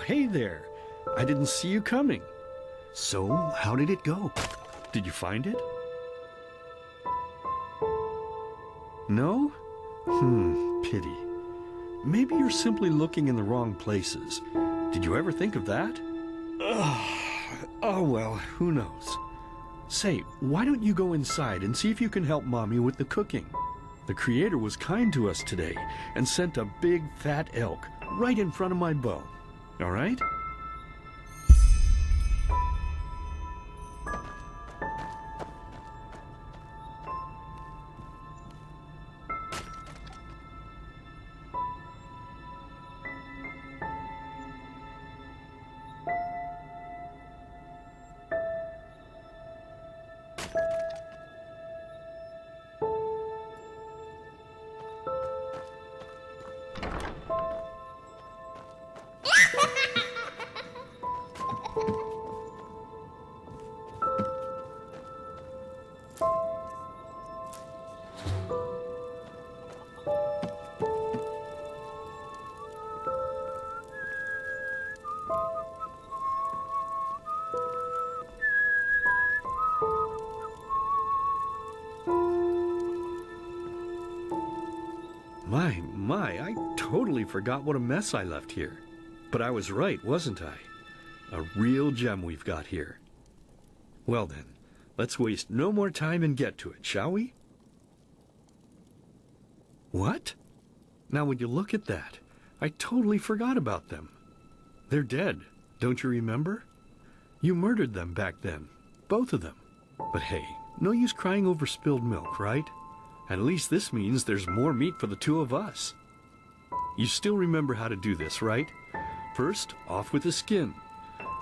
hey there. I didn't see you coming. So, how did it go? Did you find it? No? Pity. Maybe you're simply looking in the wrong places. Did you ever think of that? Oh well, who knows. Say, why don't you go inside and see if you can help Mommy with the cooking? The Creator was kind to us today and sent a big fat elk right in front of my bow. All right? I totally forgot what a mess I left here. But I was right, wasn't I? A real gem we've got here. Well then, let's waste no more time and get to it, shall we? What? Now would you look at that? I totally forgot about them. They're dead, don't you remember? You murdered them back then, both of them. But hey, no use crying over spilled milk, right? At least this means there's more meat for the two of us. You still remember how to do this, right? First, off with the skin.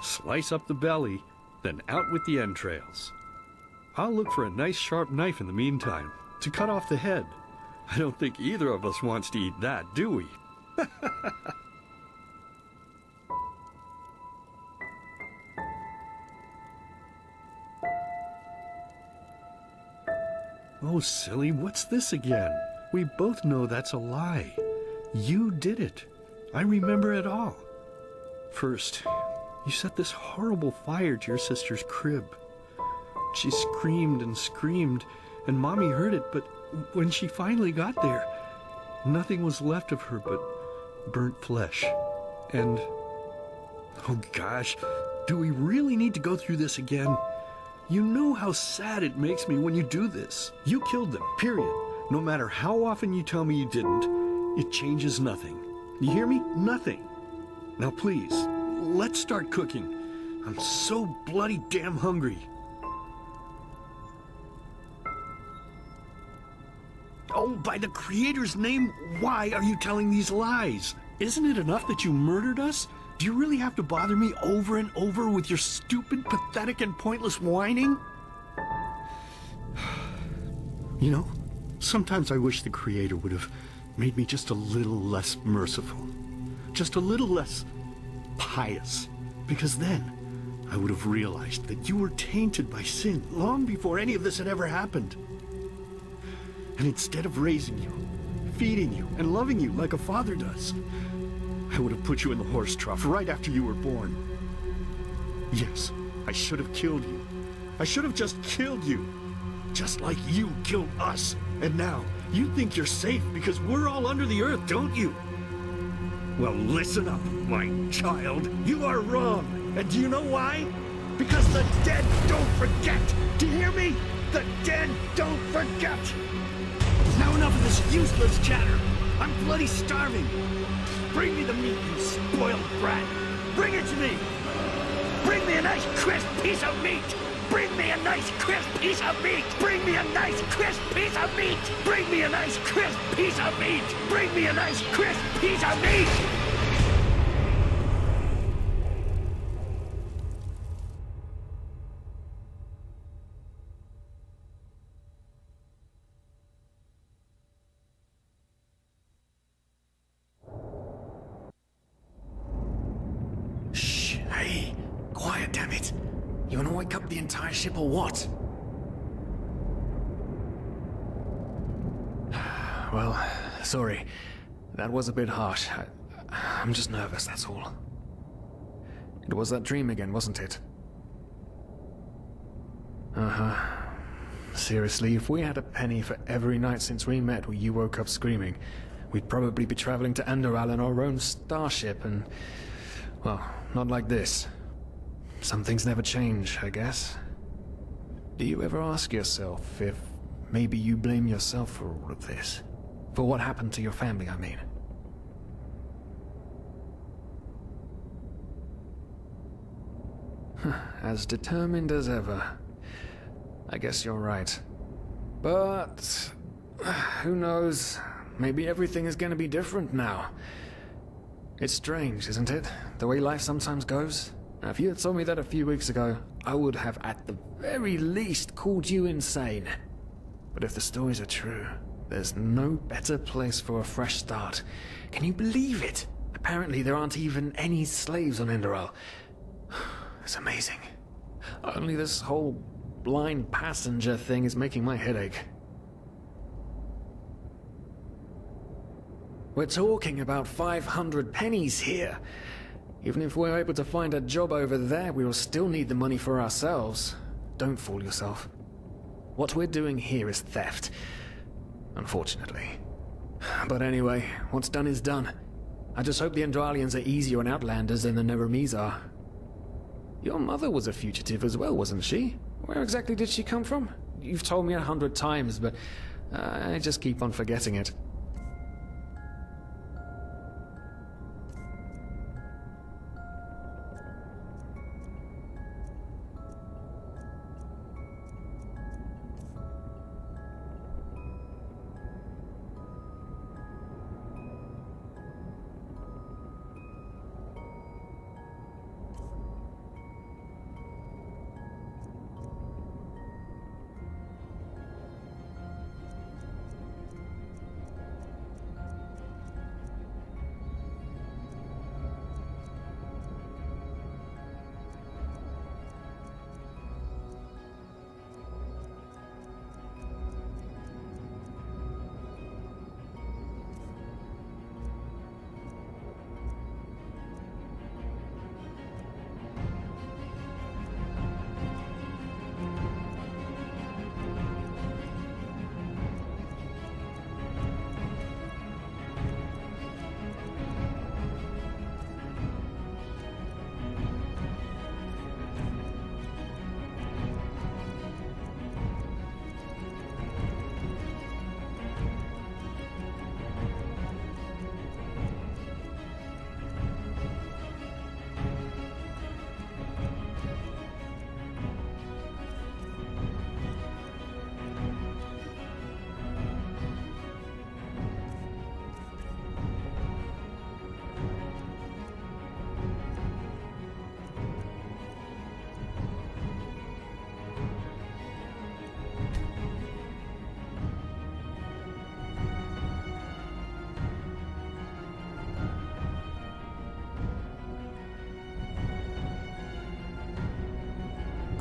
Slice up the belly, then out with the entrails. I'll look for a nice sharp knife in the meantime to cut off the head. I don't think either of us wants to eat that, do we? Oh, silly, what's this again? We both know that's a lie. You did it. I remember it all. First, you set this horrible fire to your sister's crib. She screamed and screamed, and Mommy heard it, but when she finally got there, nothing was left of her but burnt flesh. And, oh gosh, do we really need to go through this again? You know how sad it makes me when you do this. You killed them, period. No matter how often you tell me you didn't, it changes nothing. You hear me? Nothing. Now please, let's start cooking. I'm so bloody damn hungry. Oh, by the Creator's name, why are you telling these lies? Isn't it enough that you murdered us? Do you really have to bother me over and over with your stupid, pathetic, and pointless whining? You know, sometimes I wish the Creator would have made me just a little less merciful. Just a little less pious. Because then I would have realized that you were tainted by sin long before any of this had ever happened. And instead of raising you, feeding you, and loving you like a father does, I would have put you in the horse trough right after you were born. Yes, I should have killed you. I should have just killed you. Just like you killed us. And now, you think you're safe because we're all under the earth, don't you? Well, listen up, my child. You are wrong. And do you know why? Because the dead don't forget. Do you hear me? The dead don't forget. Now enough of this useless chatter. I'm bloody starving. Bring me the meat, you spoiled brat. Bring it to me. Bring me a nice crisp piece of meat. Bring me a nice crisp piece of meat. Bring me a nice crisp piece of meat. Bring me a nice crisp piece of meat. Bring me a nice crisp piece of meat. Hey, quiet, damn it. You want to wake up the entire ship or what? Well, sorry. That was a bit harsh. I'm just nervous, that's all. It was that dream again, wasn't it? Uh-huh. Seriously, if we had a penny for every night since we met where you woke up screaming, we'd probably be traveling to Enderal in our own starship and... well, not like this. Some things never change, I guess. Do you ever ask yourself if maybe you blame yourself for all of this? For what happened to your family, I mean? As determined as ever. I guess you're right. But... who knows? Maybe everything is going to be different now. It's strange, isn't it? The way life sometimes goes. Now, if you had told me that a few weeks ago, I would have at the very least called you insane. But if the stories are true, there's no better place for a fresh start. Can you believe it? Apparently there aren't even any slaves on Enderal. It's amazing. Only this whole blind passenger thing is making my head ache. We're talking about 500 pennies here. Even if we're able to find a job over there, we will still need the money for ourselves. Don't fool yourself. What we're doing here is theft. Unfortunately. But anyway, what's done is done. I just hope the Endralians are easier on Outlanders than the Neremes are. Your mother was a fugitive as well, wasn't she? Where exactly did she come from? You've told me 100 times, but I just keep on forgetting it.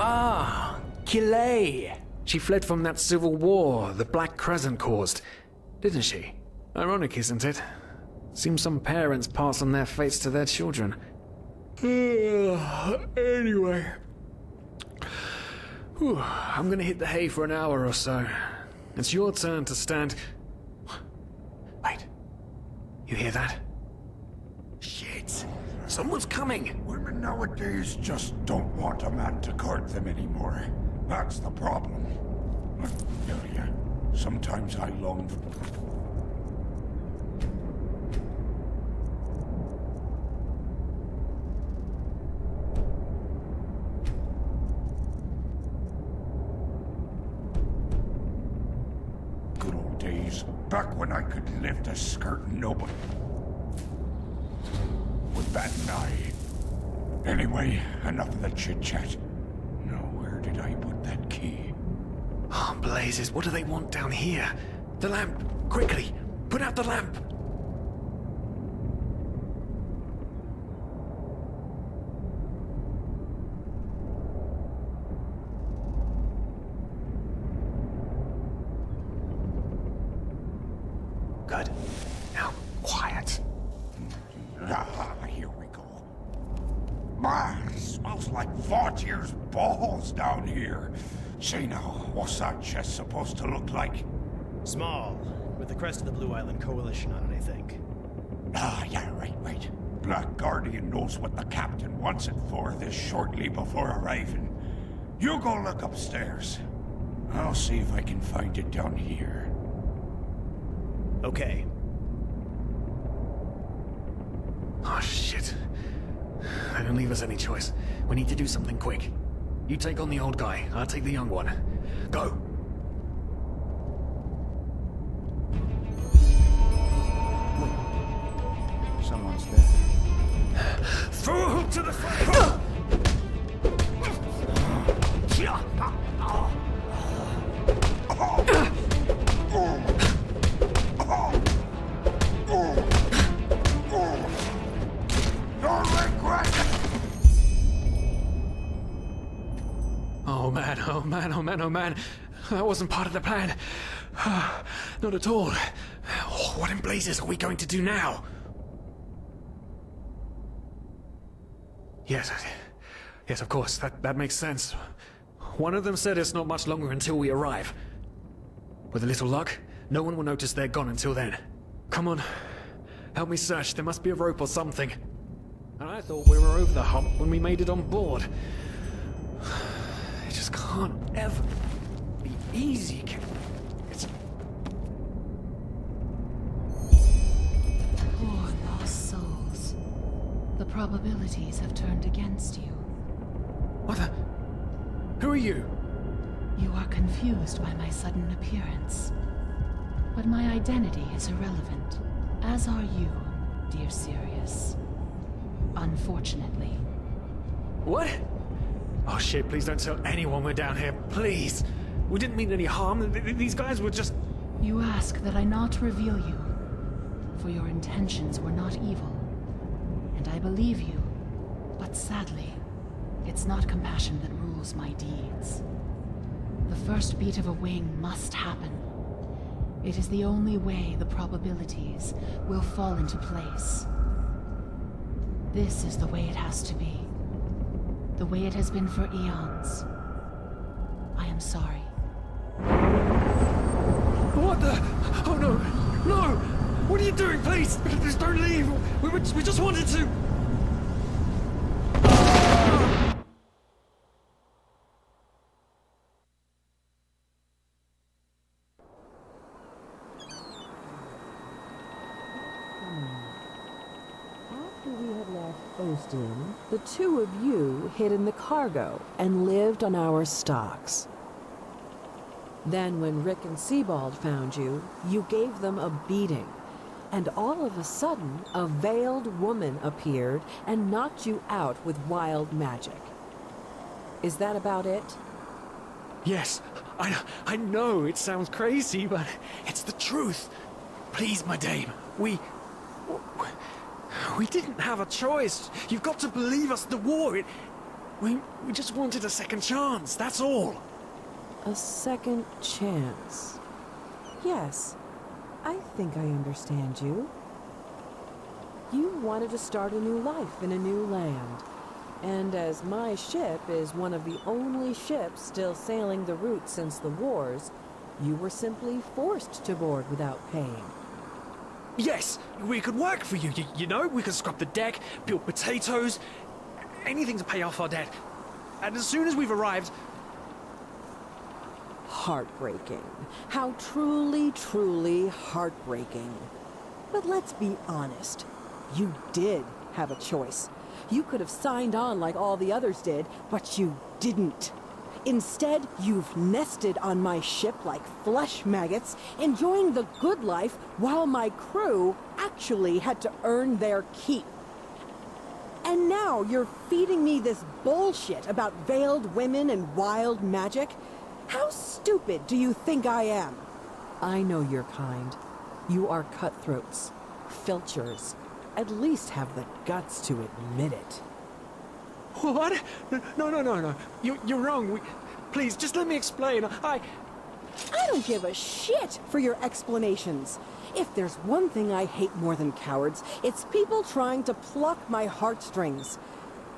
Ah, Kilay! She fled from that civil war the Black Crescent caused, didn't she? Ironic, isn't it? Seems some parents pass on their fates to their children. Anyway. Whew, I'm gonna hit the hay for an hour or so. It's your turn to stand... Wait. You hear that? Shit. Someone's coming! Women nowadays just don't want a man to guard them anymore. That's the problem. I tell ya, sometimes I long for... Good old days, back when I could lift a skirt and nobody would bat an eye. Anyway, enough of the chit-chat. Now, where did I put that key? Oh, blazes, what do they want down here? The lamp! Quickly! Put out the lamp! Good. Now, quiet. Ah, here we go. Ah! looks like Vaughtier's balls down here. Say now, what's that chest supposed to look like? Small, with the crest of the Blue Island Coalition on it, I think. Ah, yeah, right. Black Guardian knows what the captain wants it for this shortly before arriving. You go look upstairs. I'll see if I can find it down here. Okay. Oh, shit. They don't leave us any choice. We need to do something quick. You take on the old guy, I'll take the young one. Go! Someone's there. Throw a hook to the front! Oh man. That wasn't part of the plan. Not at all. What in blazes are we going to do now? Yes, of course. That makes sense. One of them said it's not much longer until we arrive. With a little luck, no one will notice they're gone until then. Come on. Help me search. There must be a rope or something. And I thought we were over the hump when we made it on board. It just can't ever be easy. It's... Poor lost souls. The probabilities have turned against you. What the... Who are you? You are confused by my sudden appearance. But my identity is irrelevant, as are you, dear Sirius. Unfortunately. What? Oh shit, please don't tell anyone we're down here, please! We didn't mean any harm, these guys were just... You ask that I not reveal you, for your intentions were not evil. And I believe you, but sadly, it's not compassion that rules my deeds. The first beat of a wing must happen. It is the only way the probabilities will fall into place. This is the way it has to be. The way it has been for eons. I am sorry. What the... Oh no! No! What are you doing, please? Please don't leave! We just wanted to... After we had left Ostin, the two of you hid in the cargo and lived on our stocks. Then when Rick and Sebald found you, you gave them a beating. And all of a sudden, a veiled woman appeared and knocked you out with wild magic. Is that about it? Yes, I know it sounds crazy, but it's the truth. Please, my dame, we didn't have a choice. You've got to believe us, the war, we just wanted a second chance, that's all. A second chance. Yes, I think I understand you. You wanted to start a new life in a new land. And as my ship is one of the only ships still sailing the route since the wars, you were simply forced to board without paying. Yes, we could work for you, you know? We could scrub the deck, peel potatoes, anything to pay off our debt. And as soon as we've arrived... Heartbreaking. How truly, truly heartbreaking. But let's be honest. You did have a choice. You could have signed on like all the others did, but you didn't. Instead, you've nested on my ship like flesh maggots, enjoying the good life while my crew actually had to earn their keep. And now you're feeding me this bullshit about veiled women and wild magic? How stupid do you think I am? I know your kind. You are cutthroats, filchers. At least have the guts to admit it. What? No. You're wrong. Please, just let me explain. I don't give a shit for your explanations. If there's one thing I hate more than cowards, it's people trying to pluck my heartstrings.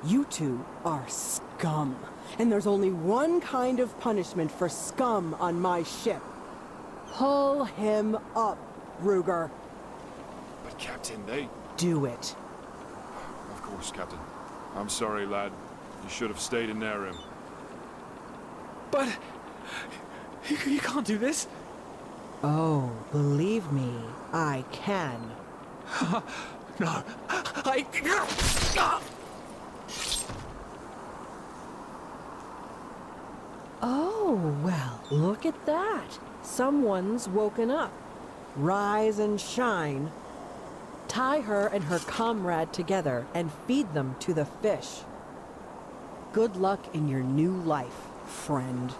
You two are scum. And there's only one kind of punishment for scum on my ship. Pull him up, Ruger. But Captain, they... Do it. Of course, Captain. I'm sorry, lad. You should have stayed in their room. But... You can't do this. Oh, believe me, I can. No. Oh, well, look at that. Someone's woken up. Rise and shine. Tie her and her comrade together and feed them to the fish. Good luck in your new life, friend.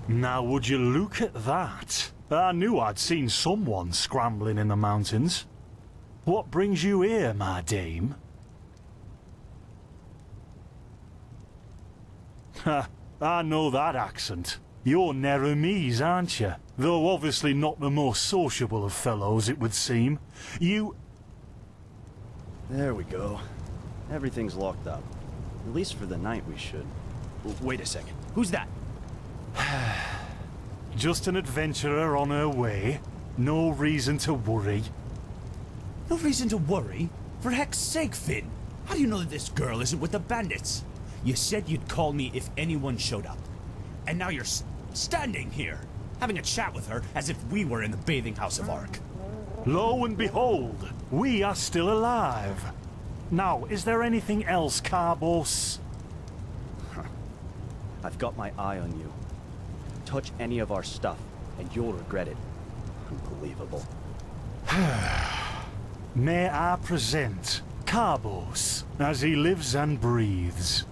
Now would you look at that? I knew I'd seen someone scrambling in the mountains. What brings you here, my dame? Ha, I know that accent. You're Neremese, aren't you? Though obviously not the most sociable of fellows, it would seem. You... There we go. Everything's locked up. At least for the night we should. Wait a second. Who's that? Just an adventurer on her way. No reason to worry. No reason to worry? For heck's sake, Finn! How do you know that this girl isn't with the bandits? You said you'd call me if anyone showed up. And now you're standing here, having a chat with her as if we were in the bathing house of Ark. Lo and behold, we are still alive. Now, is there anything else, Carbos? I've got my eye on you. Touch any of our stuff, and you'll regret it. Unbelievable. May I present Carbos, as he lives and breathes.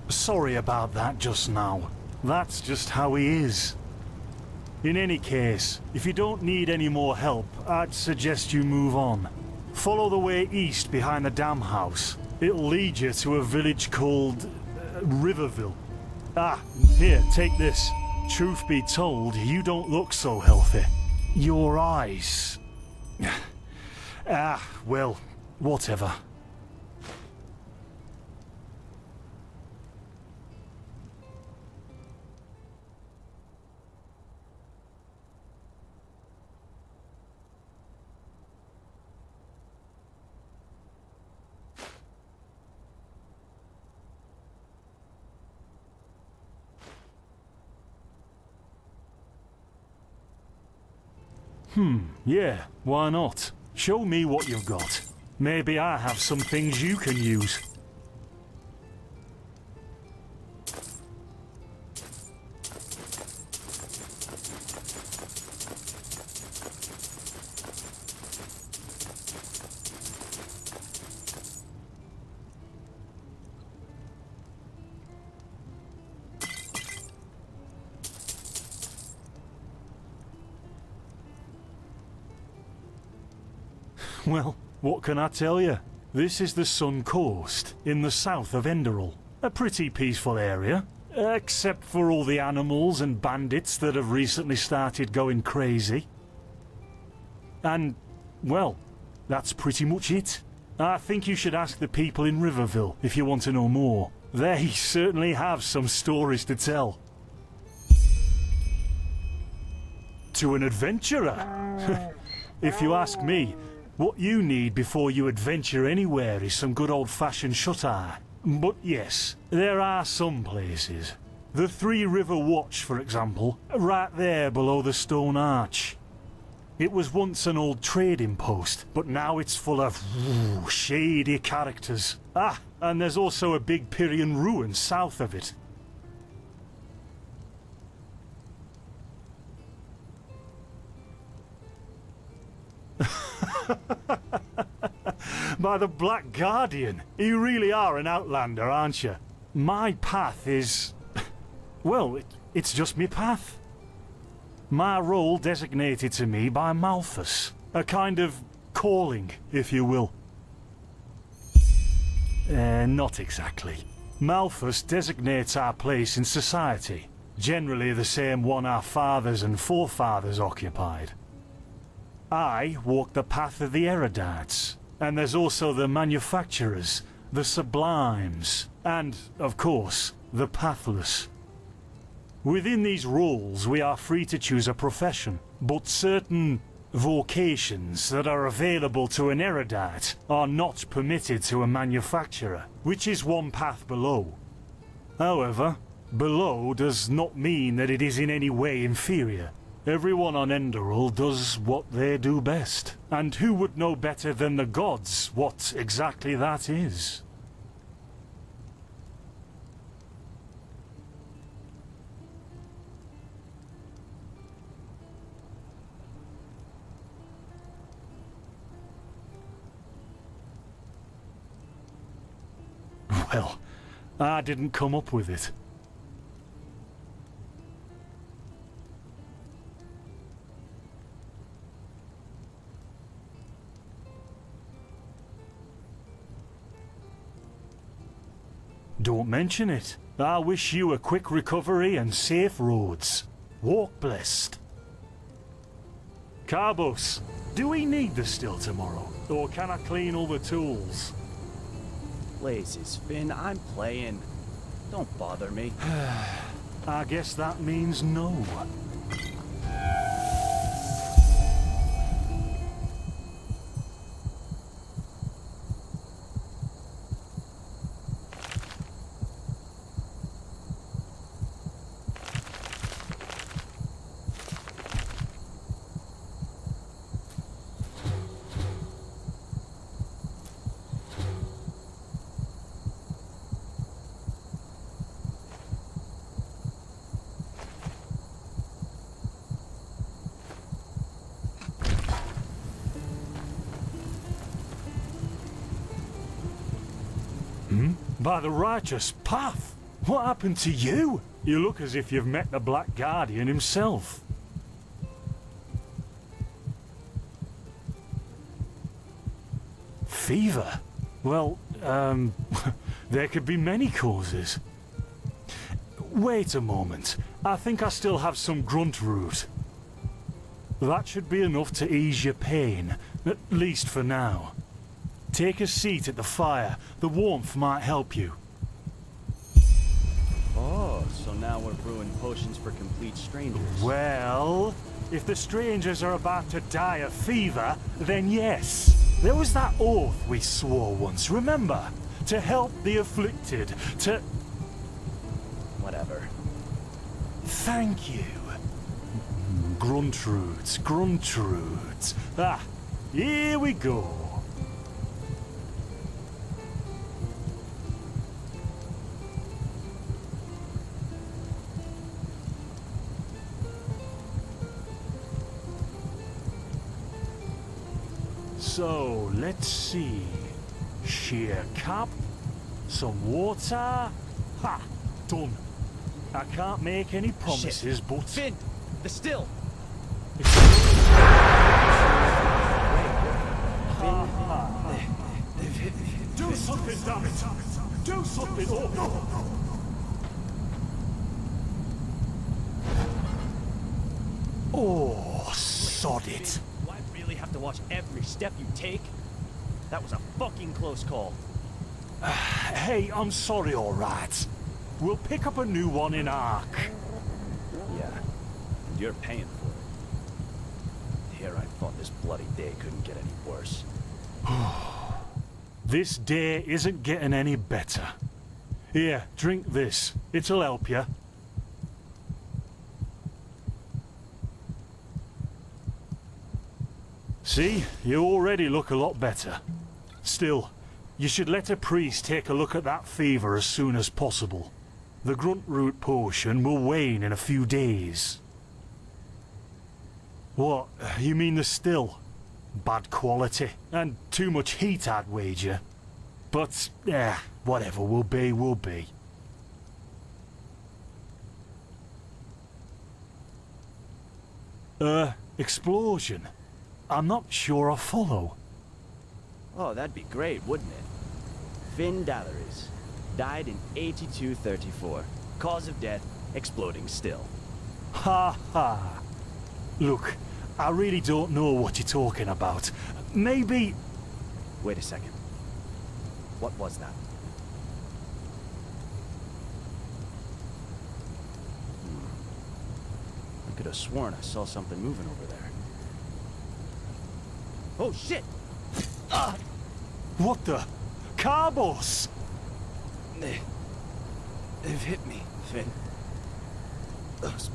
Sorry about that just now. That's just how he is. In any case, if you don't need any more help, I'd suggest you move on. Follow the way east behind the dam house. It'll lead you to a village called Riverville. Ah, here, take this. Truth be told, you don't look so healthy. Your eyes... well, whatever. Yeah, why not? Show me what you've got. Maybe I have some things you can use. Well, what can I tell you? This is the Sun Coast, in the south of Enderal. A pretty peaceful area, except for all the animals and bandits that have recently started going crazy. And, well, that's pretty much it. I think you should ask the people in Riverville if you want to know more. They certainly have some stories to tell. To an adventurer? If you ask me, what you need before you adventure anywhere is some good old-fashioned shut-eye. But yes, there are some places. The Three River Watch, for example, right there below the stone arch. It was once an old trading post, but now it's full of shady characters. Ah, and there's also a big Pyrian ruin south of it. By the Black Guardian, you really are an outlander, aren't you? My path is... well, it's just me path. My role designated to me by Malthus. A kind of calling, if you will. Not exactly. Malthus designates our place in society. Generally the same one our fathers and forefathers occupied. I walk the path of the erudites, and there's also the manufacturers, the sublimes, and, of course, the pathless. Within these roles we are free to choose a profession, but certain vocations that are available to an erudite are not permitted to a manufacturer, which is one path below. However, below does not mean that it is in any way inferior. Everyone on Enderal does what they do best. And who would know better than the gods what exactly that is? Well, I didn't come up with it. Don't mention it. I wish you a quick recovery and safe roads. Walk blessed. Carbos, do we need the still tomorrow? Or can I clean all the tools? Blazes, Finn, I'm playing. Don't bother me. I guess that means no. By the righteous path? What happened to you? You look as if you've met the Black Guardian himself. Fever? Well, there could be many causes. Wait a moment. I think I still have some grunt root. That should be enough to ease your pain, at least for now. Take a seat at the fire. The warmth might help you. Oh, so now we're brewing potions for complete strangers. Well, if the strangers are about to die of fever, then yes. There was that oath we swore once, remember? To help the afflicted, to... Whatever. Thank you. Gruntroots, Gruntroots. Ah, here we go. So, let's see. Sheer cap, some water. Ha! Done. I can't make any promises, Shit. but... Finn! The still! Do something, damn it! Do something! Oh, no! Oh, sod it. Do I really have to watch every step you take? That was a fucking close call. Hey, I'm sorry, alright. We'll pick up a new one in Ark. Yeah, and you're paying for it. Here I thought this bloody day couldn't get any worse. This day isn't getting any better. Here, drink this. It'll help you. See, you already look a lot better. Still, you should let a priest take a look at that fever as soon as possible. The grunt root potion will wane in a few days. What, you mean the still? Bad quality, and too much heat, I'd wager. But, whatever will be, will be. Explosion? I'm not sure I follow. Oh, that'd be great, wouldn't it? Finn Dalaris. Died in 8234. Cause of death, exploding still. Ha ha. Look, I really don't know what you're talking about. Maybe... Wait a second. What was that? I could have sworn I saw something moving over there. Oh shit! What the? Carbos! They've hit me, Finn. Those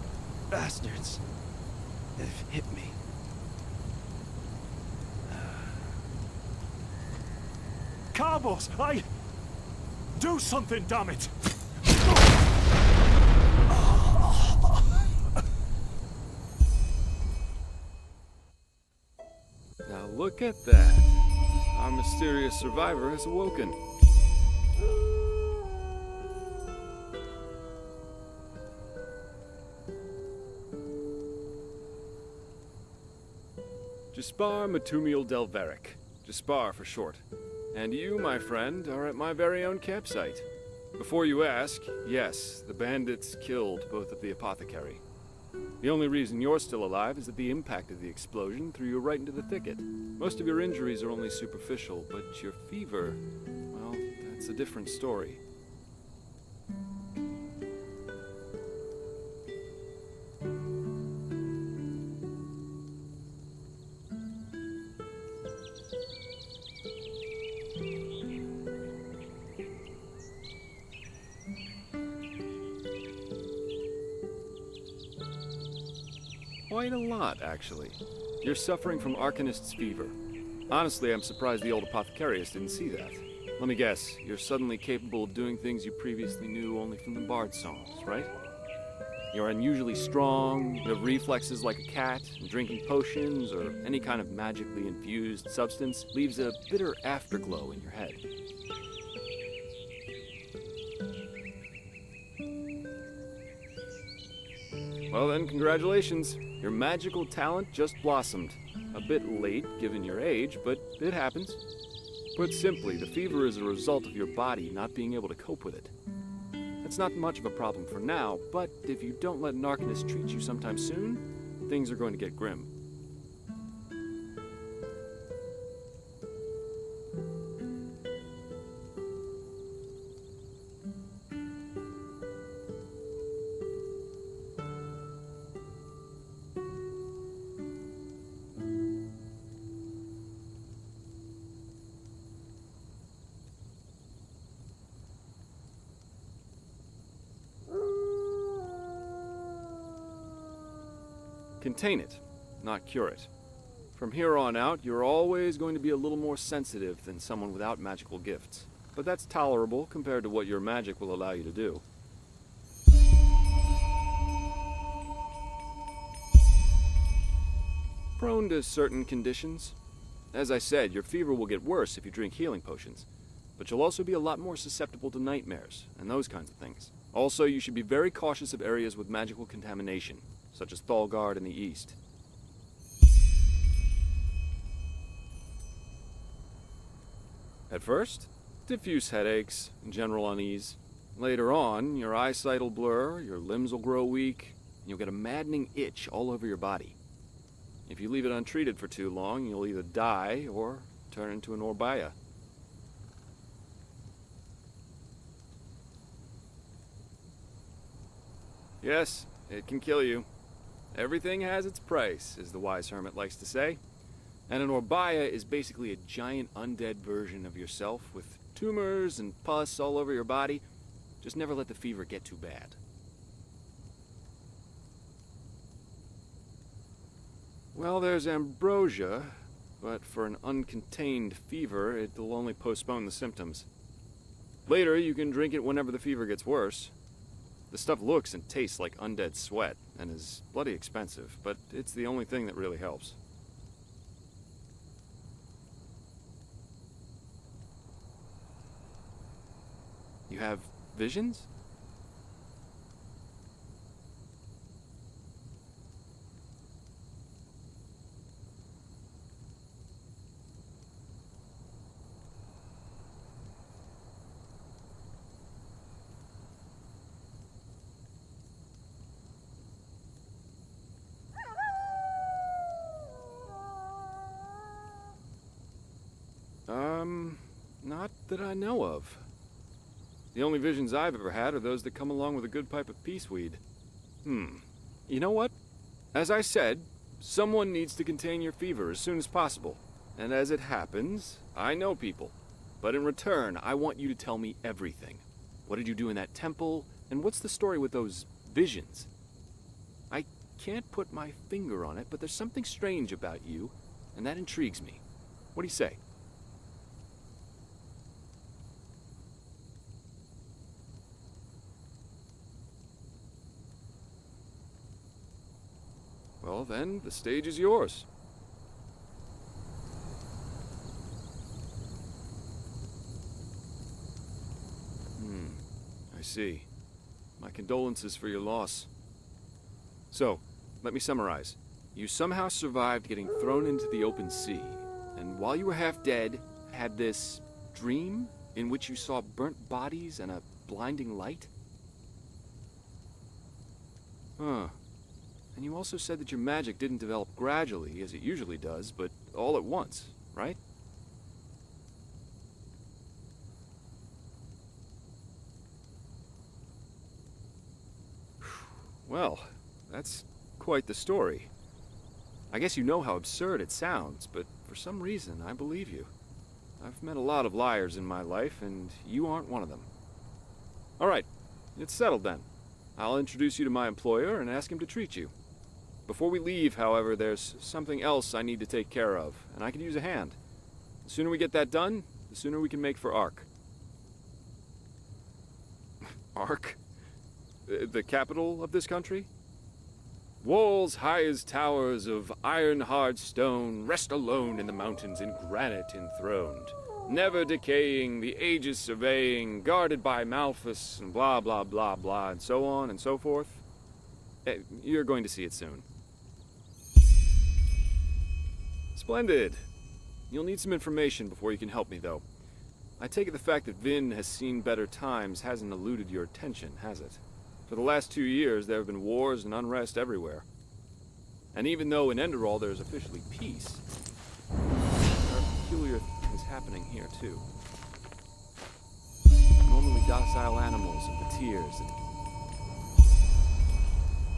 bastards. They've hit me. Carbos, do something, damn it! Now look at that. Our mysterious survivor has awoken. Jaspar Matumiel Delveric. Jaspar for short. And you, my friend, are at my very own campsite. Before you ask, yes, the bandits killed both of the apothecary. The only reason you're still alive is that the impact of the explosion threw you right into the thicket. Most of your injuries are only superficial, but your fever, well, that's a different story. Quite a lot, actually. You're suffering from Arcanist's fever. Honestly, I'm surprised the old apothecarius didn't see that. Let me guess, you're suddenly capable of doing things you previously knew only from the bard songs, right? You're unusually strong, you have reflexes like a cat, and drinking potions or any kind of magically infused substance leaves a bitter afterglow in your head. Well then, congratulations. Your magical talent just blossomed. A bit late, given your age, but it happens. Put simply, the fever is a result of your body not being able to cope with it. That's not much of a problem for now, but if you don't let an Arcanist treat you sometime soon, things are going to get grim. Contain it, not cure it. From here on out, you're always going to be a little more sensitive than someone without magical gifts. But that's tolerable compared to what your magic will allow you to do. Prone to certain conditions. As I said, your fever will get worse if you drink healing potions. But you'll also be a lot more susceptible to nightmares and those kinds of things. Also, you should be very cautious of areas with magical contamination, such as Thalgard in the east. At first, diffuse headaches and general unease. Later on, your eyesight will blur, your limbs will grow weak, and you'll get a maddening itch all over your body. If you leave it untreated for too long, you'll either die or turn into an Orbaya. Yes, it can kill you. Everything has its price, as the wise hermit likes to say. And an Orbaya is basically a giant undead version of yourself with tumors and pus all over your body. Just never let the fever get too bad. Well, there's ambrosia, but for an uncontained fever, it'll only postpone the symptoms. Later, you can drink it whenever the fever gets worse. The stuff looks and tastes like undead sweat, and is bloody expensive, but it's the only thing that really helps. You have visions? Not that I know of. The only visions I've ever had are those that come along with a good pipe of peaceweed. You know what? As I said, someone needs to contain your fever as soon as possible. And as it happens, I know people. But in return, I want you to tell me everything. What did you do in that temple? And what's the story with those visions? I can't put my finger on it, but there's something strange about you, and that intrigues me. What do you say? Well, then, the stage is yours. I see. My condolences for your loss. So, let me summarize. You somehow survived getting thrown into the open sea, and while you were half dead, had this dream in which you saw burnt bodies and a blinding light? Huh. And you also said that your magic didn't develop gradually, as it usually does, but all at once, right? Well, that's quite the story. I guess you know how absurd it sounds, but for some reason, I believe you. I've met a lot of liars in my life, and you aren't one of them. All right, it's settled then. I'll introduce you to my employer and ask him to treat you. Before we leave, however, there's something else I need to take care of, and I could use a hand. The sooner we get that done, the sooner we can make for Ark. Ark? The capital of this country? Walls high as towers of iron-hard stone rest alone in the mountains in granite enthroned, never decaying, the ages surveying, guarded by Malphus, and blah blah blah blah, and so on and so forth. You're going to see it soon. Splendid. You'll need some information before you can help me, though. I take it the fact that Vin has seen better times hasn't eluded your attention, has it? For the last 2 years, there have been wars and unrest everywhere. And even though in Enderal there is officially peace, there are peculiar things happening here, too. Normally docile animals and patirs, and...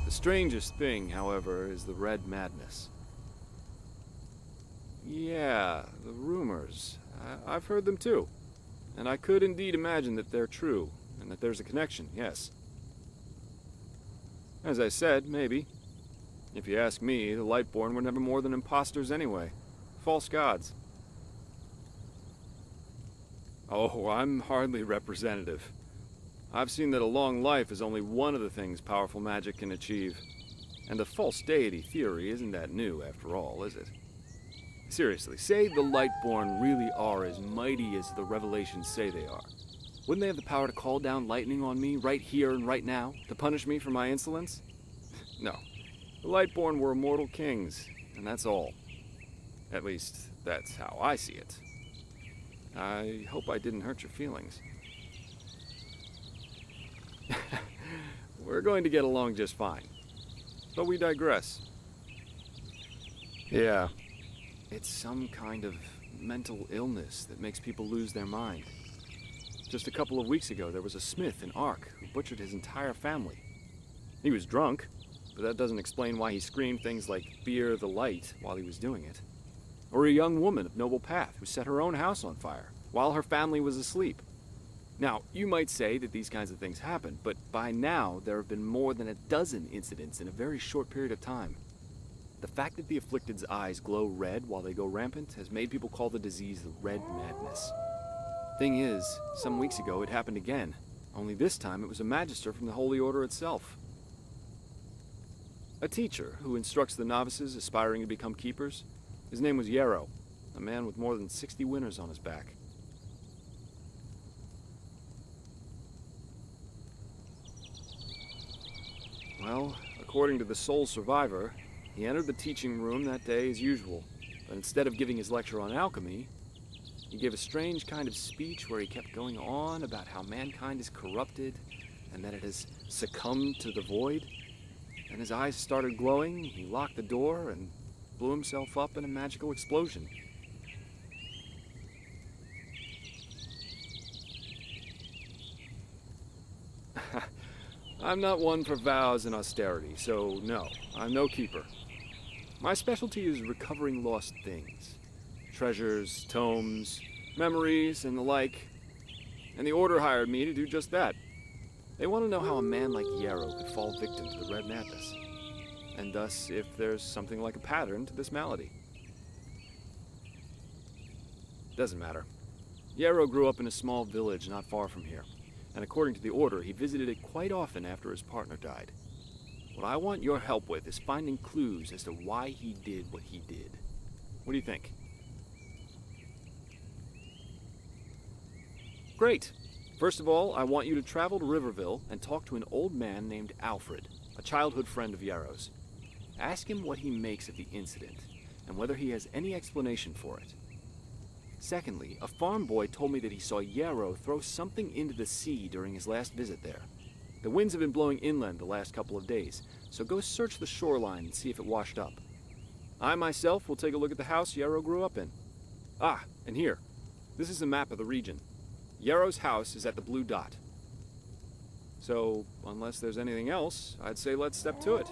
The strangest thing, however, is the Red Madness. Yeah, the rumors. I've heard them too. And I could indeed imagine that they're true, and that there's a connection, yes. As I said, maybe. If you ask me, the Lightborn were never more than imposters anyway. False gods. Oh, I'm hardly representative. I've seen that a long life is only one of the things powerful magic can achieve. And the false deity theory isn't that new, after all, is it? Seriously, say the Lightborn really are as mighty as the revelations say they are. Wouldn't they have the power to call down lightning on me right here and right now, to punish me for my insolence? No. The Lightborn were immortal kings, and that's all. At least, that's how I see it. I hope I didn't hurt your feelings. We're going to get along just fine. But we digress. Yeah. It's some kind of mental illness that makes people lose their mind. Just a couple of weeks ago, there was a smith in Ark who butchered his entire family. He was drunk, but that doesn't explain why he screamed things like, "Fear the light," while he was doing it. Or a young woman of noble path who set her own house on fire, while her family was asleep. Now, you might say that these kinds of things happen, but by now, there have been more than a dozen incidents in a very short period of time. The fact that the afflicted's eyes glow red while they go rampant has made people call the disease the Red Madness. Thing is, some weeks ago it happened again, only this time it was a magister from the Holy Order itself. A teacher who instructs the novices aspiring to become keepers. His name was Yarrow, a man with more than 60 winners on his back. Well, according to the sole survivor, he entered the teaching room that day as usual, but instead of giving his lecture on alchemy, he gave a strange kind of speech where he kept going on about how mankind is corrupted and that it has succumbed to the void. And his eyes started glowing, he locked the door and blew himself up in a magical explosion. I'm not one for vows and austerity, so no, I'm no keeper. My specialty is recovering lost things. Treasures, tomes, memories, and the like. And the Order hired me to do just that. They want to know how a man like Yarrow could fall victim to the Red Madness. And thus, if there's something like a pattern to this malady. Doesn't matter. Yarrow grew up in a small village not far from here. And according to the Order, he visited it quite often after his partner died. What I want your help with is finding clues as to why he did what he did. What do you think? Great. First of all, I want you to travel to Riverville and talk to an old man named Alfred, a childhood friend of Yarrow's. Ask him what he makes of the incident, and whether he has any explanation for it. Secondly, a farm boy told me that he saw Yarrow throw something into the sea during his last visit there. The winds have been blowing inland the last couple of days, so go search the shoreline and see if it washed up. I myself will take a look at the house Yarrow grew up in. Ah, and here. This is a map of the region. Yarrow's house is at the blue dot. So, unless there's anything else, I'd say let's step to it.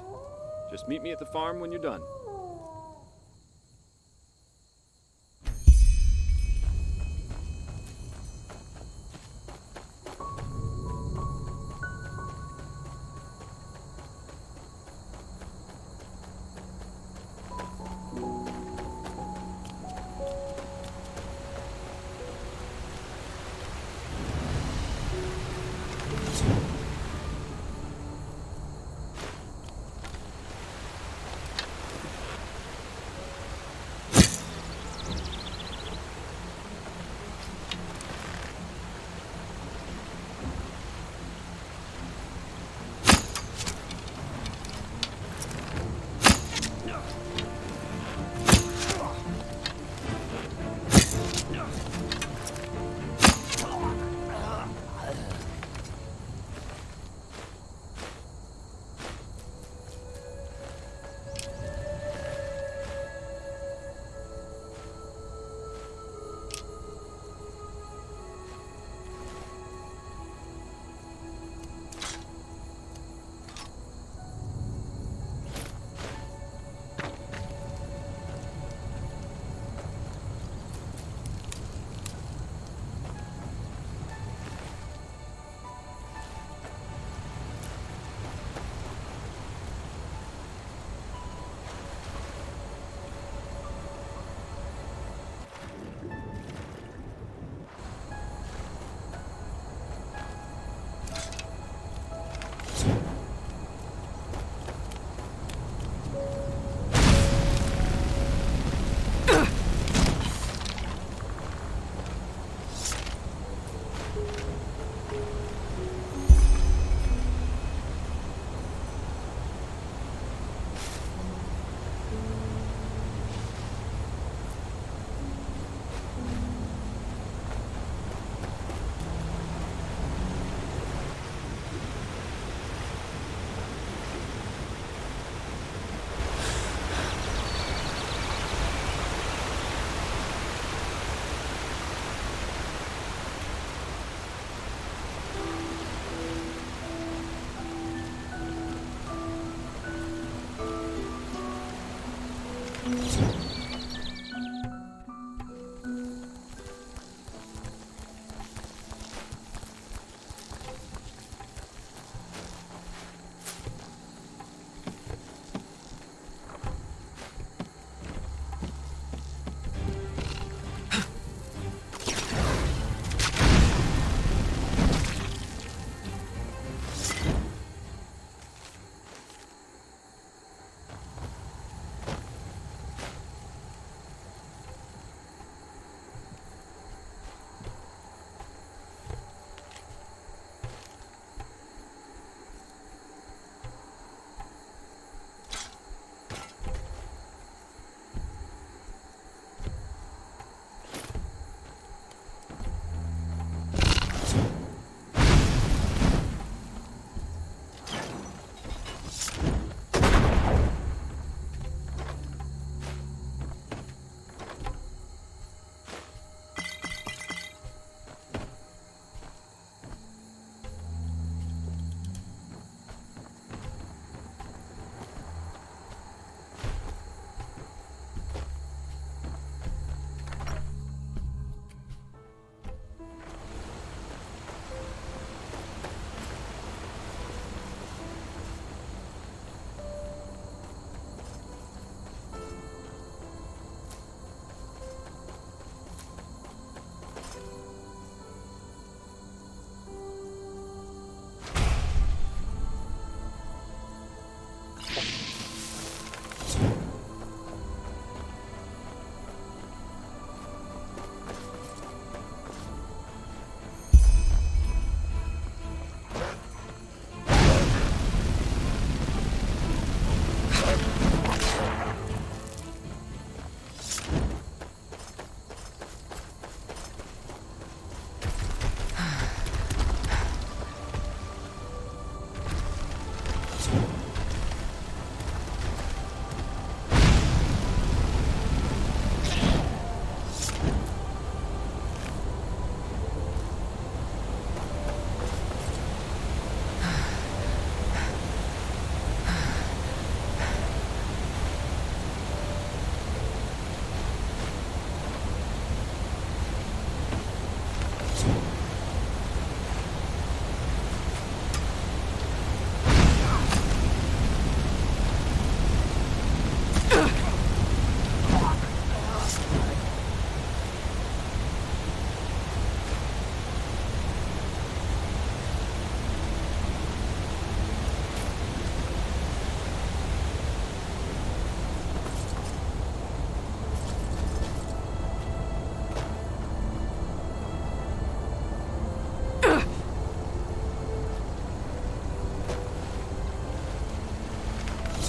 Just meet me at the farm when you're done.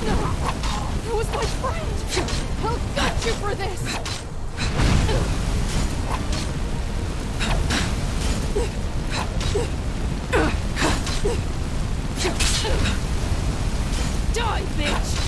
That was my friend! I'll gut you for this! Die, bitch!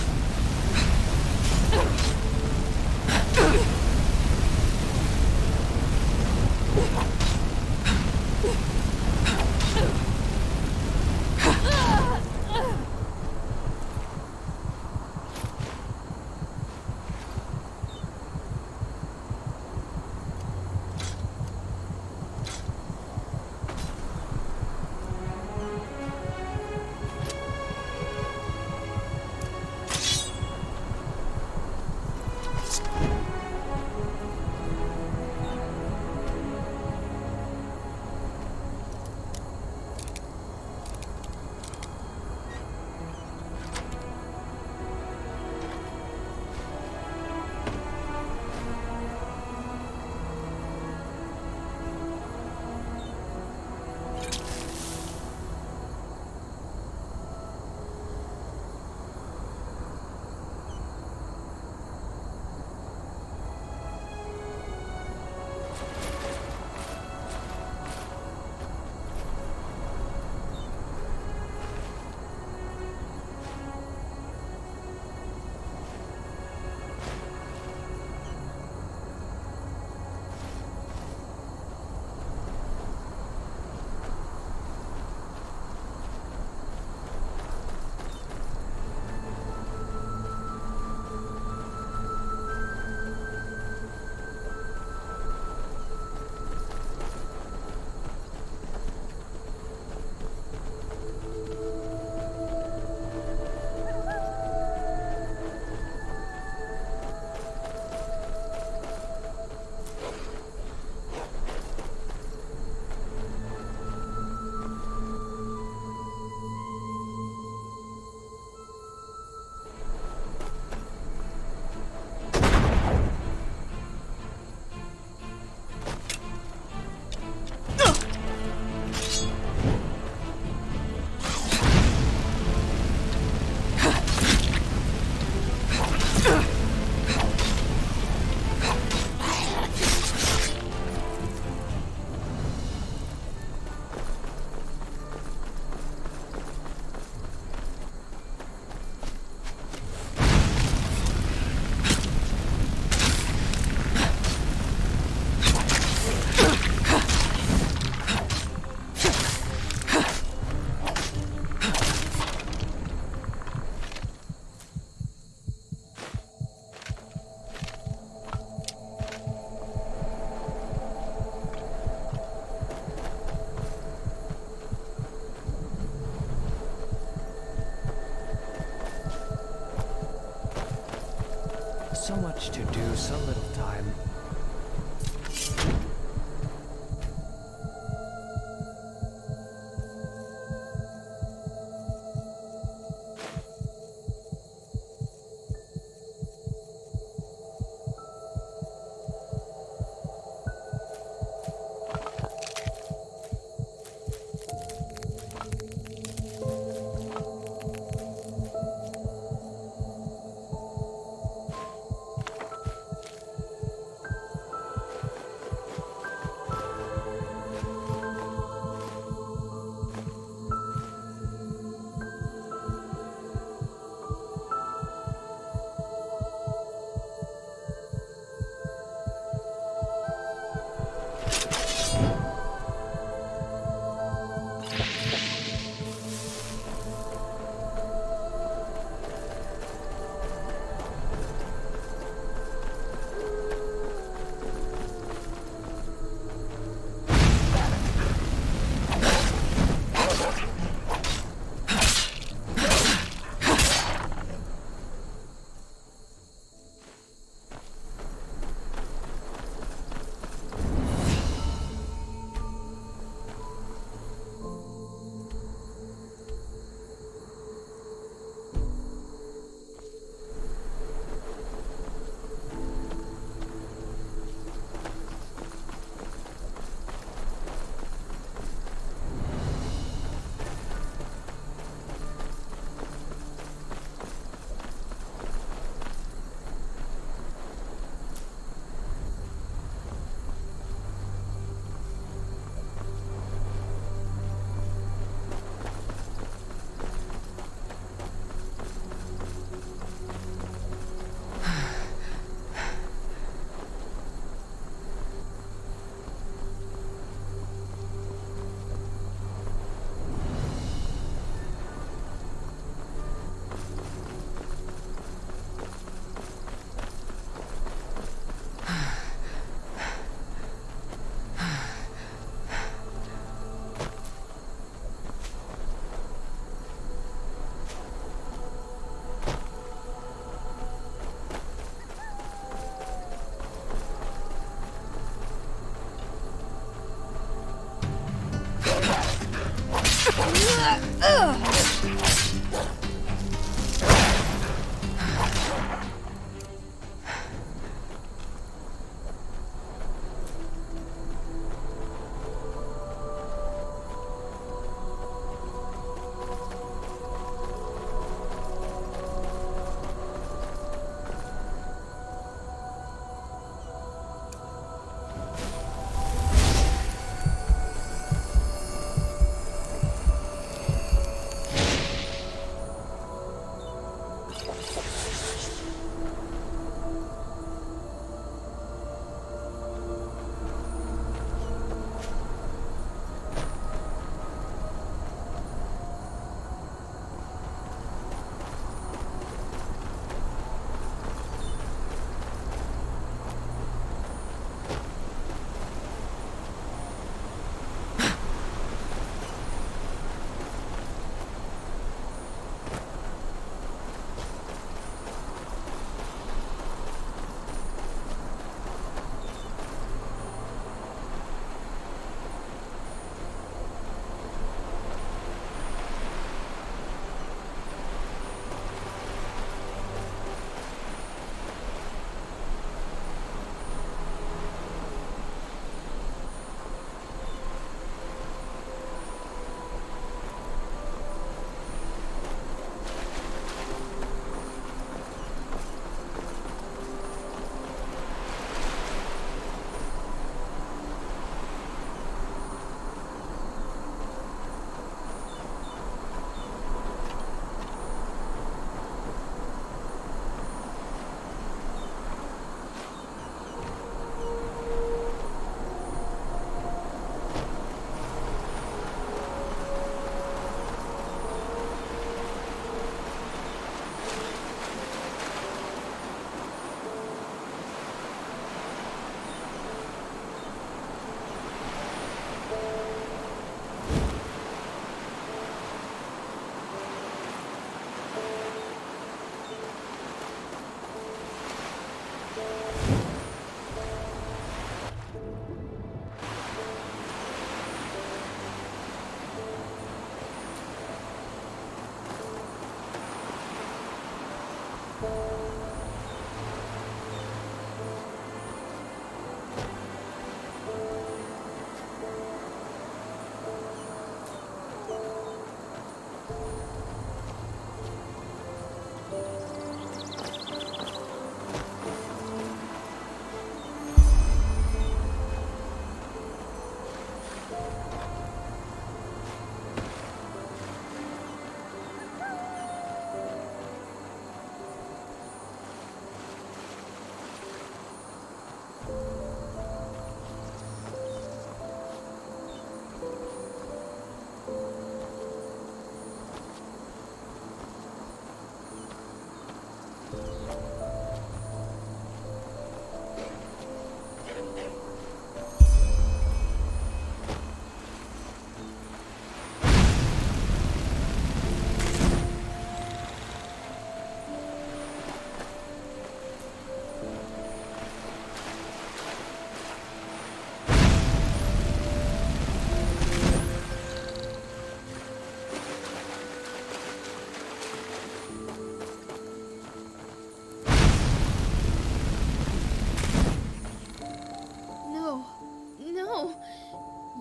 So much to do, so little time.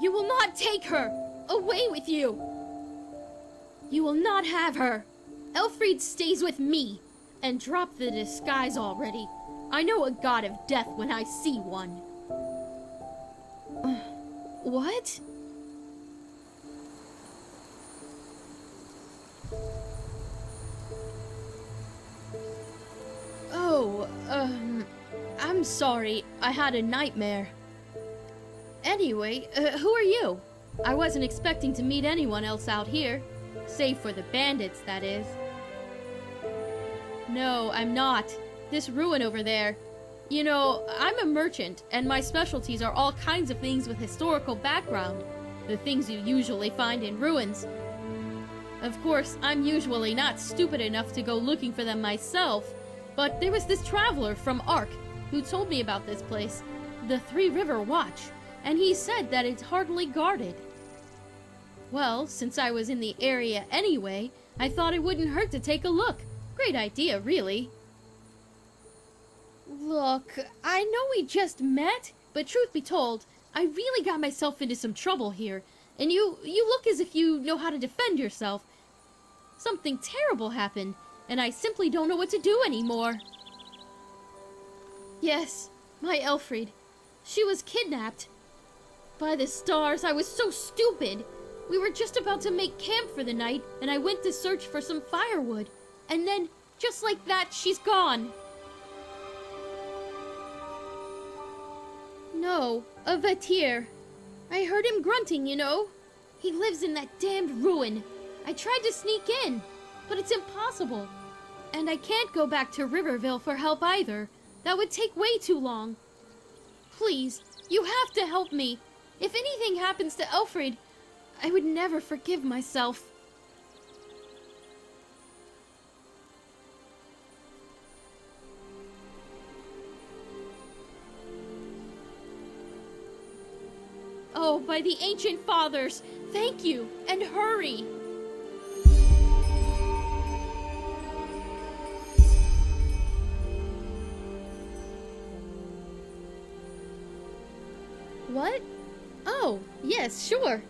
You will not take her! Away with you! You will not have her! Elfried stays with me! And drop the disguise already. I know a god of death when I see one. What? Oh, I'm sorry. I had a nightmare. Anyway, who are you? I wasn't expecting to meet anyone else out here. Save for the bandits, that is. No, I'm not. This ruin over there. You know, I'm a merchant, and my specialties are all kinds of things with historical background. The things you usually find in ruins. Of course, I'm usually not stupid enough to go looking for them myself, but there was this traveler from Ark who told me about this place, the Three River Watch, and he said that it's hardly guarded. Well, since I was in the area anyway, I thought it wouldn't hurt to take a look. Great idea, really. Look, I know we just met, but truth be told, I really got myself into some trouble here, and you look as if you know how to defend yourself. Something terrible happened, and I simply don't know what to do anymore. Yes, my Elfried. She was kidnapped. By the stars, I was so stupid. We were just about to make camp for the night, and I went to search for some firewood. And then Just like that, she's gone. No, a Vatir. I heard him grunting, you know. He lives in that damned ruin. I tried to sneak in, but it's impossible. And I can't go back to Riverville for help either. That would take way too long. Please, you have to help me. If anything happens to Alfred, I would never forgive myself. Oh, by the ancient fathers, thank you, and hurry! What? Oh, yes, sure.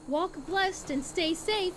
Walk blessed and stay safe.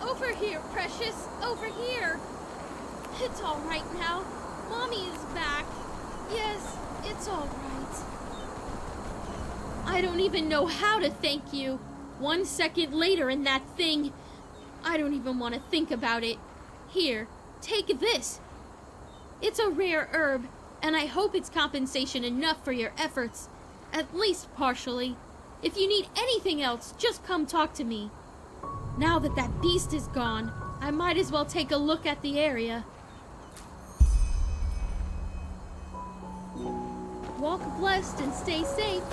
Over here, precious! Over here! It's all right now. Mommy is back. Yes, it's all right. I don't even know how to thank you. 1 second later and that thing... I don't even want to think about it. Here, take this. It's a rare herb, and I hope it's compensation enough for your efforts. At least partially. If you need anything else, just come talk to me. Now that that beast is gone, I might as well take a look at the area. Walk blessed and stay safe.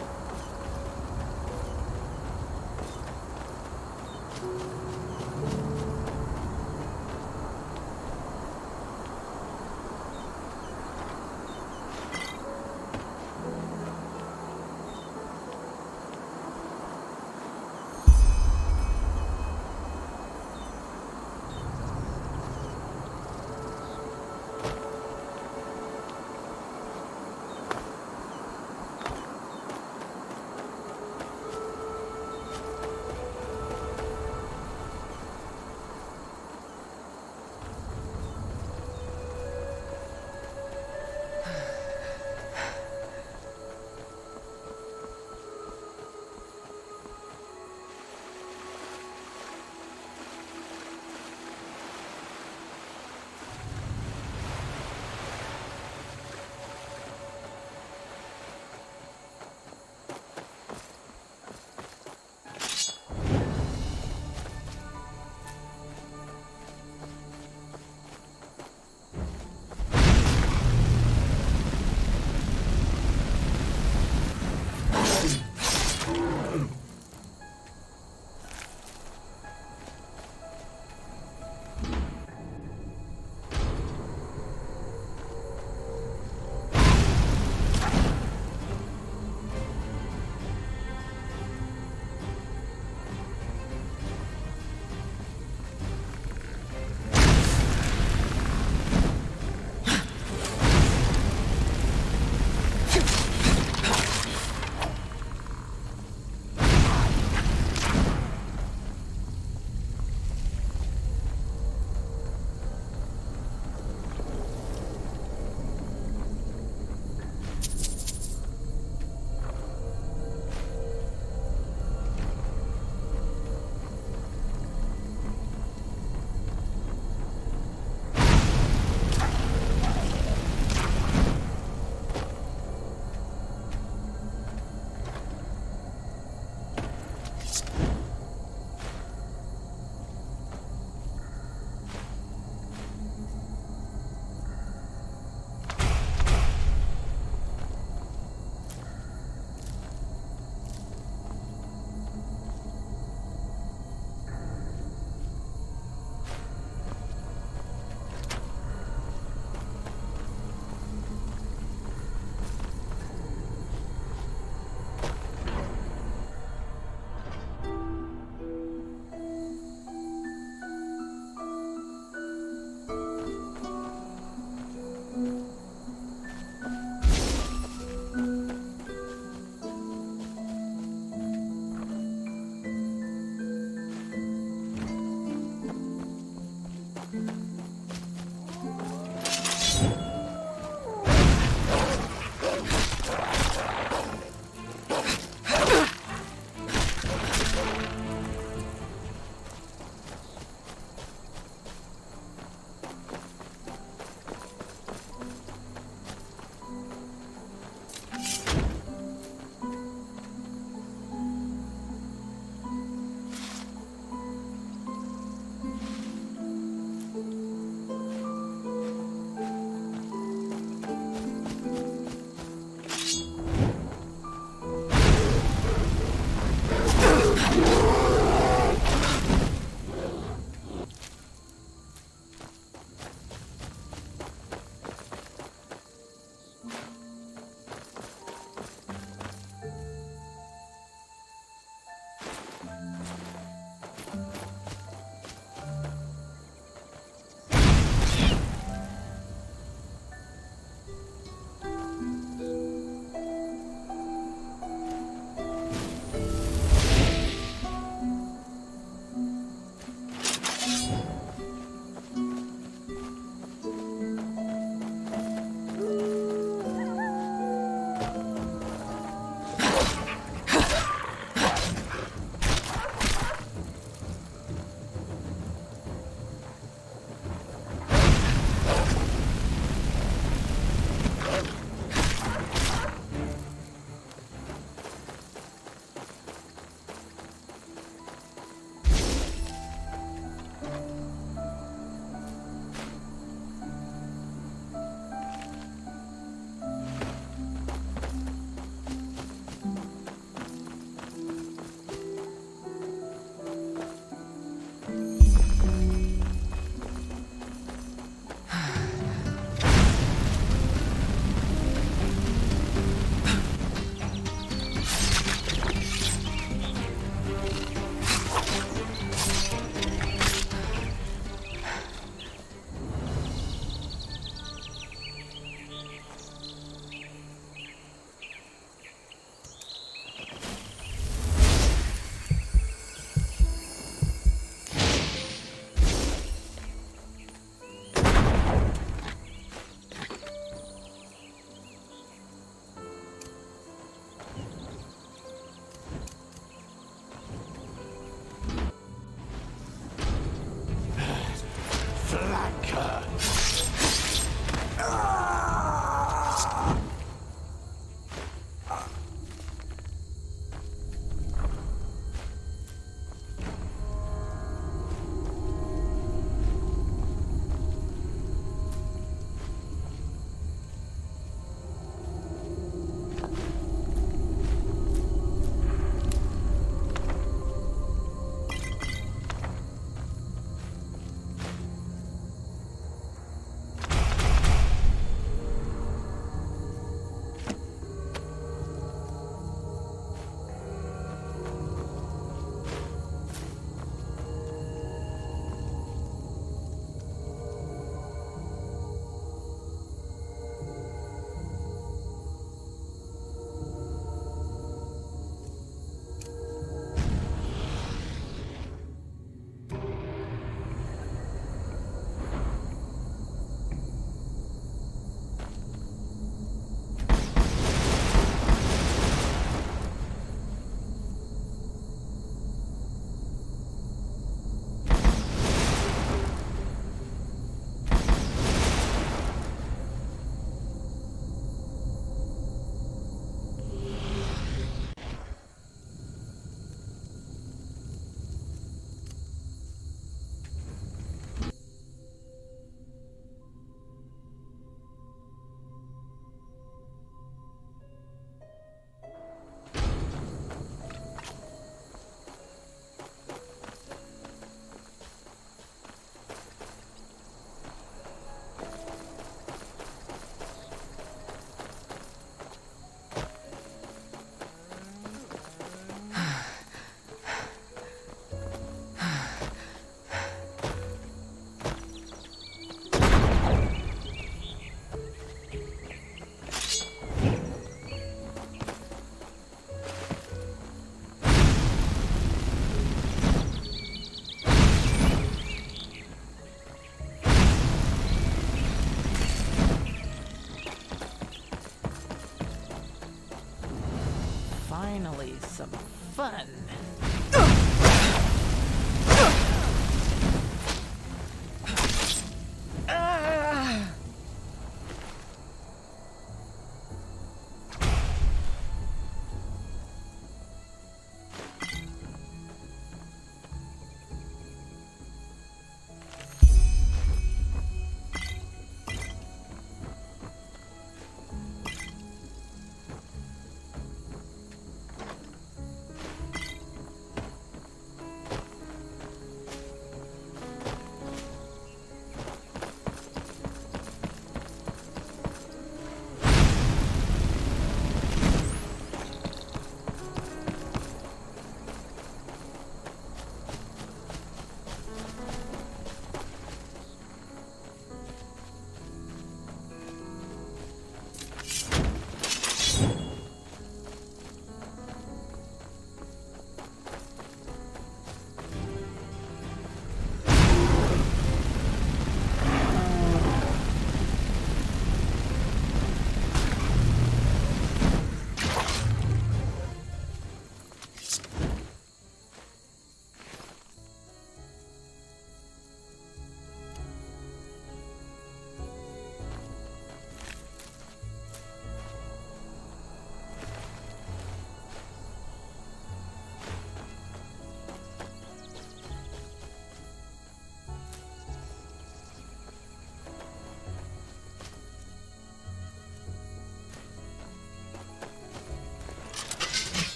some fun.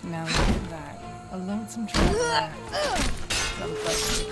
Now look at that. A lonesome traveler. Someplace.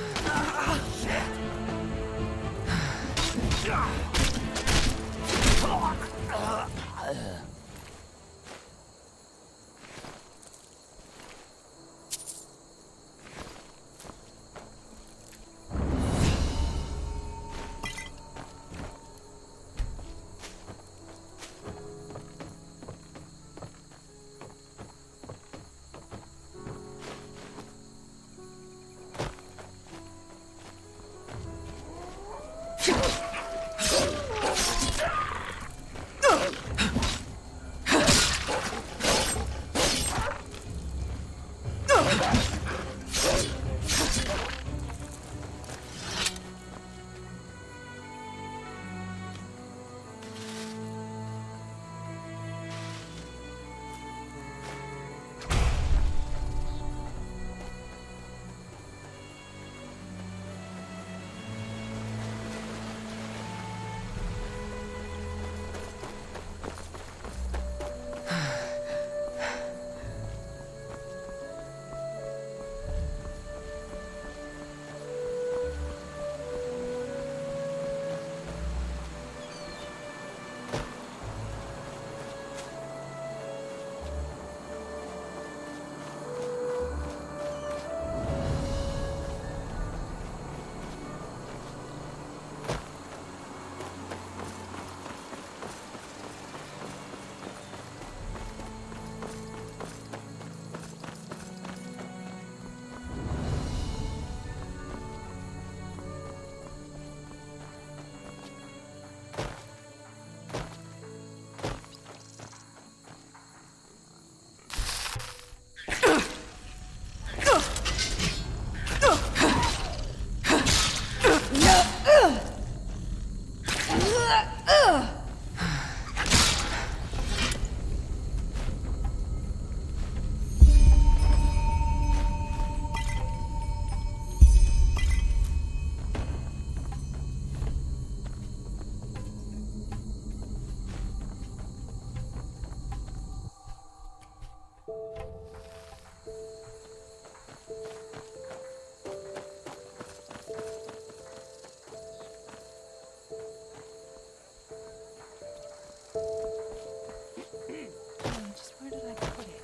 Just where did I put it?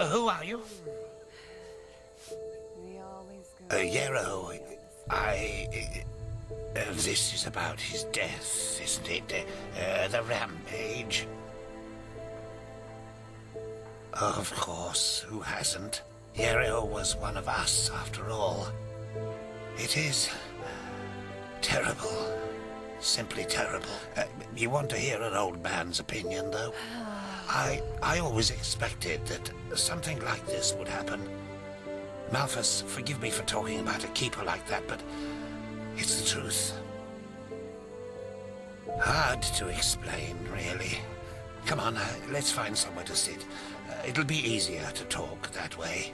Who are you? We always go. Yarrow, this is about his death, isn't it? The rampage. Of course, who hasn't? Yarrow was one of us, after all. It is terrible. simply terrible. You want to hear an old man's opinion, though? I always expected that something like this would happen. Malthus, forgive me for talking about a keeper like that, but it's the truth. Hard to explain, really. Come on, let's find somewhere to sit. It'll be easier to talk that way.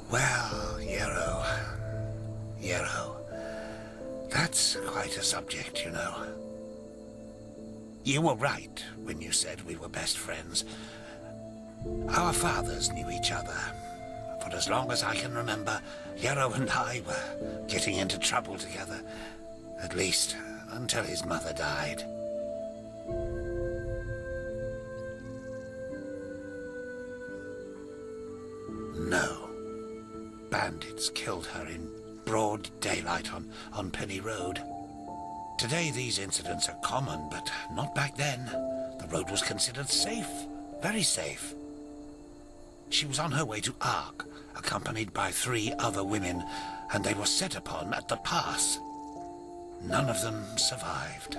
Well, Yarrow, that's quite a subject, you know. You were right when you said we were best friends. Our fathers knew each other. For as long as I can remember, Yarrow and I were getting into trouble together. At least, until his mother died. No. Bandits killed her in broad daylight on Penny Road. Today these incidents are common, but not back then. The road was considered safe, very safe. She was on her way to Ark, accompanied by 3 other women, and they were set upon at the pass. None of them survived.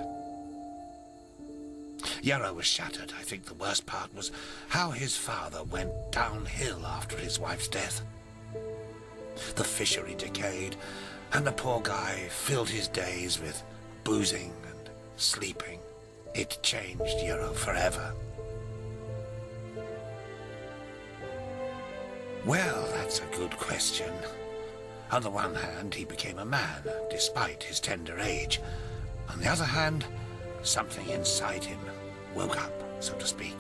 Yarrow was shattered. I think the worst part was how his father went downhill after his wife's death. The fishery decayed, and the poor guy filled his days with boozing and sleeping. It changed Yarrow forever. Well, that's a good question. On the one hand, he became a man, despite his tender age. On the other hand, something inside him woke up, so to speak.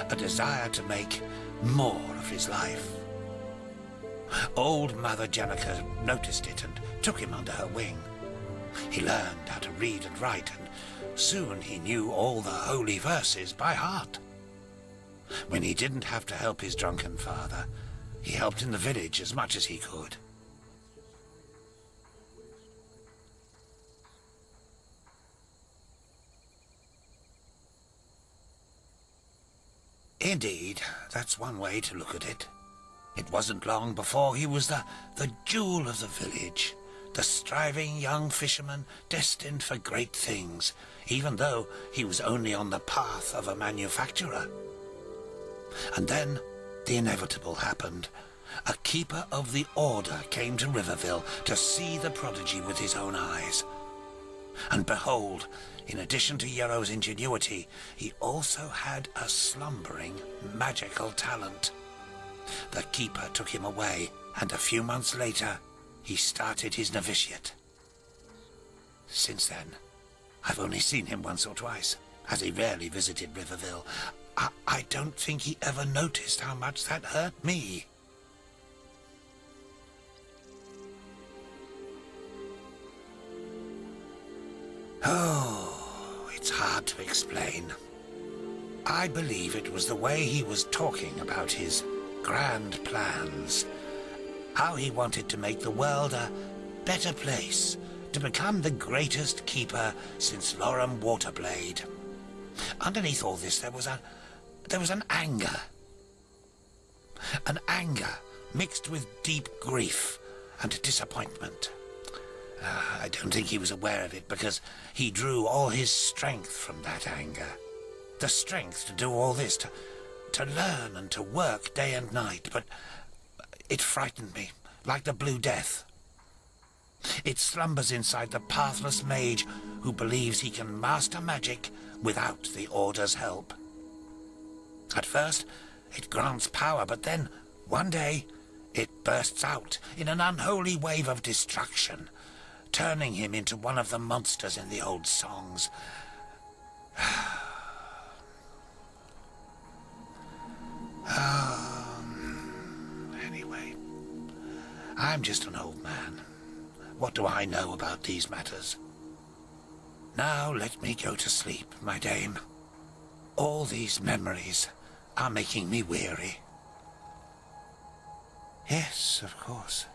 A desire to make more of his life. Old Mother Jenica noticed it and took him under her wing. He learned how to read and write, and soon he knew all the holy verses by heart. When he didn't have to help his drunken father, he helped in the village as much as he could. Indeed, that's one way to look at it. It wasn't long before he was the jewel of the village, the striving young fisherman destined for great things, even though he was only on the path of a manufacturer. And then the inevitable happened. A keeper of the Order came to Riverville to see the prodigy with his own eyes. And behold, in addition to Yarrow's ingenuity, he also had a slumbering magical talent. The keeper took him away, and a few months later, he started his novitiate. Since then, I've only seen him once or twice, as he rarely visited Riverville. I don't think he ever noticed how much that hurt me. Oh, it's hard to explain. I believe it was the way he was talking about his grand plans. How he wanted to make the world a better place, to become the greatest keeper since Loram Waterblade. Underneath all this, there was an anger. An anger mixed with deep grief and disappointment. I don't think he was aware of it, because he drew all his strength from that anger. The strength to do all this, to learn and to work day and night, but it frightened me, like the Blue Death. It slumbers inside the pathless mage who believes he can master magic without the Order's help. At first, it grants power, but then, one day, it bursts out in an unholy wave of destruction, turning him into one of the monsters in the old songs. Anyway, I'm just an old man. What do I know about these matters? Now let me go to sleep, my dame. All these memories are making me weary. Yes, of course.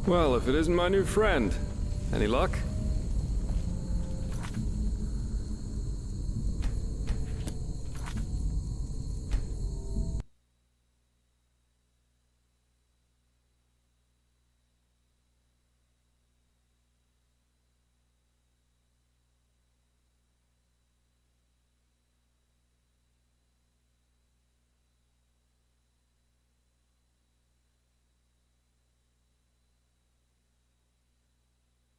Well, if it isn't my new friend. Any luck?